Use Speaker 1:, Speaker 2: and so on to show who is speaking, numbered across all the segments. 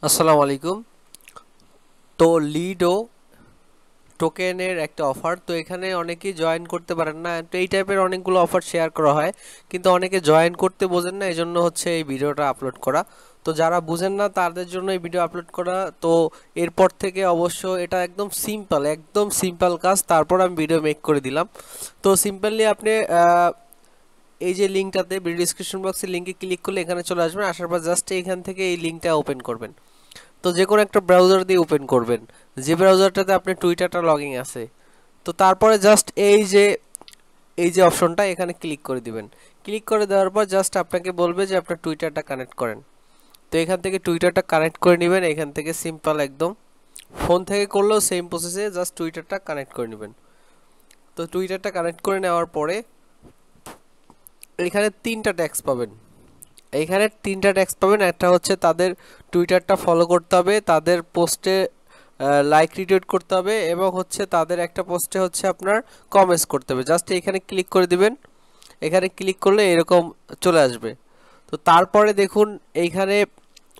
Speaker 1: আসসালামু আলাইকুম। তো লিডো টোকেনের একটা অফার, তো এখানে অনেকেই জয়েন করতে পারেন না। তো এই টাইপের অনেকগুলো অফার শেয়ার করা হয়, কিন্তু অনেকে জয়েন করতে বোঝেন না, এজন্য হচ্ছে এই ভিডিওটা আপলোড করা। তো যারা বুঝেন না তাদের জন্য এই ভিডিও আপলোড করা। তো এরপর থেকে অবশ্য এটা একদম সিম্পল, একদম সিম্পল কাজ, তারপর আমি ভিডিও মেক করে দিলাম। তো সিম্পলি আপনি এই যে লিঙ্কটাতে ভিডিও ডিসক্রিপশন বক্সের লিঙ্কে ক্লিক করলে এখানে চলে আসবেন। আসার পর জাস্ট এইখান থেকে এই লিঙ্কটা ওপেন করবেন। তো যে কোনো একটা ব্রাউজার দিয়ে ওপেন করবেন, যে ব্রাউজারটাতে আপনি টুইটারটা লগইন আছে। তো তারপরে জাস্ট এই যে অপশনটা এখানে ক্লিক করে দিবেন। ক্লিক করে দেওয়ার পর জাস্ট আপনাকে বলবে যে আপনার টুইটারটা কানেক্ট করেন। তো এখান থেকে টুইটারটা কানেক্ট করে নেবেন। এখান থেকে সিম্পল একদম ফোন থেকে করলেও সেম প্রসেসে জাস্ট টুইটারটা কানেক্ট করে নেবেন। তো টুইটারটা কানেক্ট করে নেওয়ার পরে এখানে তিনটা ট্যাক্স পাবেন। এইখানে তিনটা ট্যাক্স পাবেন। একটা হচ্ছে তাদের টুইটারটা ফলো করতে হবে, তাদের পোস্টে লাইক রিটুইট করতে হবে, এবং হচ্ছে তাদের একটা পোস্টে হচ্ছে আপনার কমেন্টস করতে হবে। জাস্ট এখানে ক্লিক করে দিবেন। এখানে ক্লিক করলে এরকম চলে আসবে। তো তারপরে দেখুন এইখানে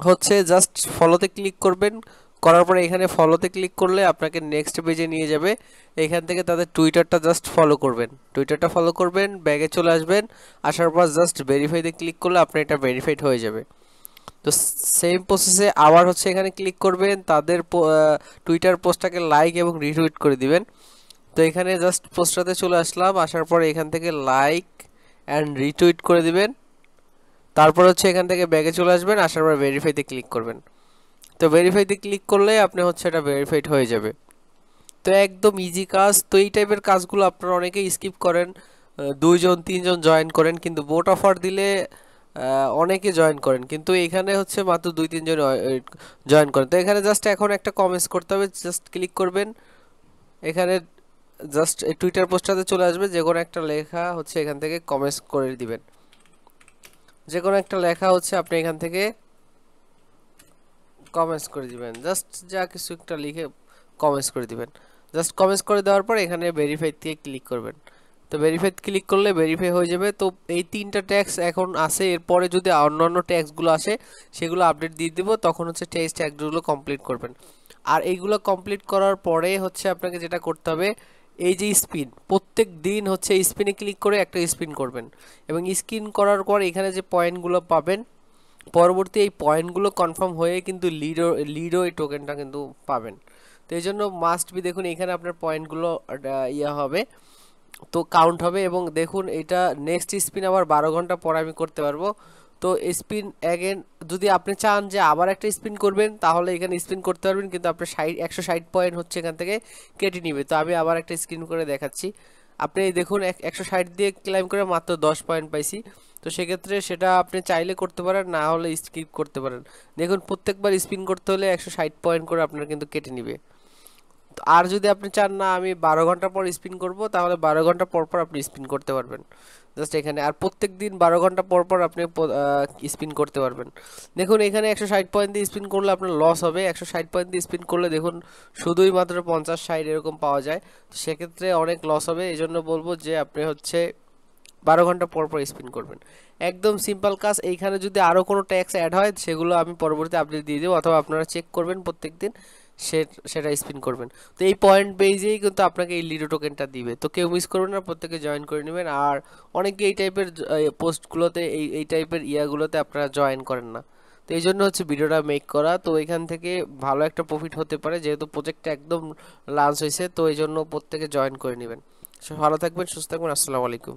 Speaker 1: হচ্ছে জাস্ট ফলোতে ক্লিক করবেন। করার পরে এখানে ফলোতে ক্লিক করলে আপনাকে নেক্সট পেজে নিয়ে যাবে। এখান থেকে তাদের টুইটারটা জাস্ট ফলো করবেন, টুইটারটা ফলো করবেন, ব্যাগে চলে আসবেন। আসার পর জাস্ট ভেরিফাইতে ক্লিক করলে আপনার এটা ভেরিফাইড হয়ে যাবে। তো সেম প্রসেসে আবার হচ্ছে এখানে ক্লিক করবেন, তাদের টুইটার পোস্টটাকে লাইক এবং রিটুইট করে দিবেন। তো এখানে জাস্ট পোস্টটাতে চলে আসলাম। আসার পরে এখান থেকে লাইক অ্যান্ড রিটুইট করে দিবেন। তারপর হচ্ছে এখান থেকে ব্যাগে চলে আসবেন। আসার পর ভেরিফাইতে ক্লিক করবেন। তো ভেরিফাইতে ক্লিক করলে আপনি হচ্ছে এটা ভেরিফাইড হয়ে যাবে। তো একদম ইজি কাজ। তো এই টাইপের কাজগুলো আপনারা অনেকেই স্কিপ করেন, দুইজন তিনজন জয়েন করেন, কিন্তু বোট অফার দিলে অনেকে জয়েন করেন, কিন্তু এখানে হচ্ছে মাত্র দুই তিনজন জয়েন করেন। তো এখানে জাস্ট এখন একটা কমেন্টস করতে হবে, জাস্ট ক্লিক করবেন। এখানে জাস্ট টুইটার পোস্টটাতে চলে আসবে, যে কোনো একটা লেখা হচ্ছে এখান থেকে কমেন্টস করে দিবেন। যে কোনো একটা লেখা হচ্ছে আপনি এখান থেকে কমেন্টস করে দিবেন, জাস্ট যা কিছু একটা লিখে কমেন্টস করে দিবেন। জাস্ট কমেন্টস করে দেওয়ার পর এখানে ভেরিফাই দিয়ে ক্লিক করবেন। তো ভেরিফাই ক্লিক করলে ভেরিফাই হয়ে যাবে। তো এই তিনটা ট্যাক্স এখন আছে, এরপরে যদি অন্যান্য ট্যাক্সগুলো আসে সেগুলো আপডেট দিয়ে দেবো, তখন হচ্ছে ট্যাক্সগুলো কমপ্লিট করবেন। আর এইগুলো কমপ্লিট করার পরে হচ্ছে আপনাকে যেটা করতে হবে, এই যে স্পিন, প্রত্যেক দিন হচ্ছে স্পিনে ক্লিক করে একটা স্পিন করবেন, এবং স্পিন করার পর এখানে যে পয়েন্টগুলো পাবেন, পরবর্তী এই পয়েন্টগুলো কনফার্ম হয়ে কিন্তু লিডো এই টোকেনটা কিন্তু পাবেন। তো এই জন্য মাস্ট বি দেখুন এখানে আপনার পয়েন্টগুলো ইয়া হবে, তো কাউন্ট হবে। এবং দেখুন এটা নেক্সট স্পিন আবার 12 ঘন্টা পর আমি করতে পারবো। তো স্পিন অ্যাগেন যদি আপনি চান যে আবার একটা স্পিন করবেন, তাহলে এখানে স্পিন করতে পারবেন, কিন্তু আপনার 160 পয়েন্ট হচ্ছে এখান থেকে কেটে নিবে। তো আমি আবার একটা স্ক্রিন করে দেখাচ্ছি। আপনি দেখুন 160 দিয়ে ক্লাইম করে মাত্র 10 পয়েন্ট পাইছি। তো সেক্ষেত্রে সেটা আপনি চাইলে করতে পারেন, না হলে স্কিপ করতে পারেন। দেখুন প্রত্যেকবার স্পিন করতে হলে 160 পয়েন্ট করে আপনার কিন্তু কেটে নিবে। আর যদি আপনি চান না আমি 12 ঘন্টা পর স্পিন করব, তাহলে 12 ঘন্টা পর পর আপনি স্পিন করতে পারবেন জাস্ট এখানে। আর প্রত্যেক দিন 12 ঘন্টা পর পর আপনি স্পিন করতে পারবেন। দেখুন এখানে 160 পয়েন্ট দিয়ে স্পিন করলে আপনার লস হবে। 160 পয়েন্ট দিয়ে স্পিন করলে দেখুন শুধুই মাত্র 50 60 এরকম পাওয়া যায়। তো সেক্ষেত্রে অনেক লস হবে। এই জন্য বলবো যে আপনি হচ্ছে 12 ঘন্টা পর পর স্পিন করবেন। একদম সিম্পল কাজ। এইখানে যদি আরও কোনো ট্যাক্স অ্যাড হয় সেগুলো আমি পরবর্তী আপডেট দিয়ে দেবো, অথবা আপনারা চেক করবেন প্রত্যেক দিন, সেটা স্পিন করবেন। তো এই পয়েন্ট বেজেই কিন্তু আপনাকে এই লিডো টোকেনটা দিবে। তো কেউ মিস করবেন না, প্রত্যেকে জয়েন করে নেবেন। আর অনেকে এই টাইপের পোস্টগুলোতে এই টাইপের ইয়াগুলোতে আপনারা জয়েন করেন না। তো এই জন্য হচ্ছে ভিডিওটা মেক করা। তো এখান থেকে ভালো একটা প্রফিট হতে পারে, যেহেতু প্রজেক্টটা একদম লঞ্চ হয়েছে। তো এই জন্য প্রত্যেকে জয়েন করে নেবেন। ভালো থাকবেন, সুস্থ থাকবেন। আসসালামু আলাইকুম।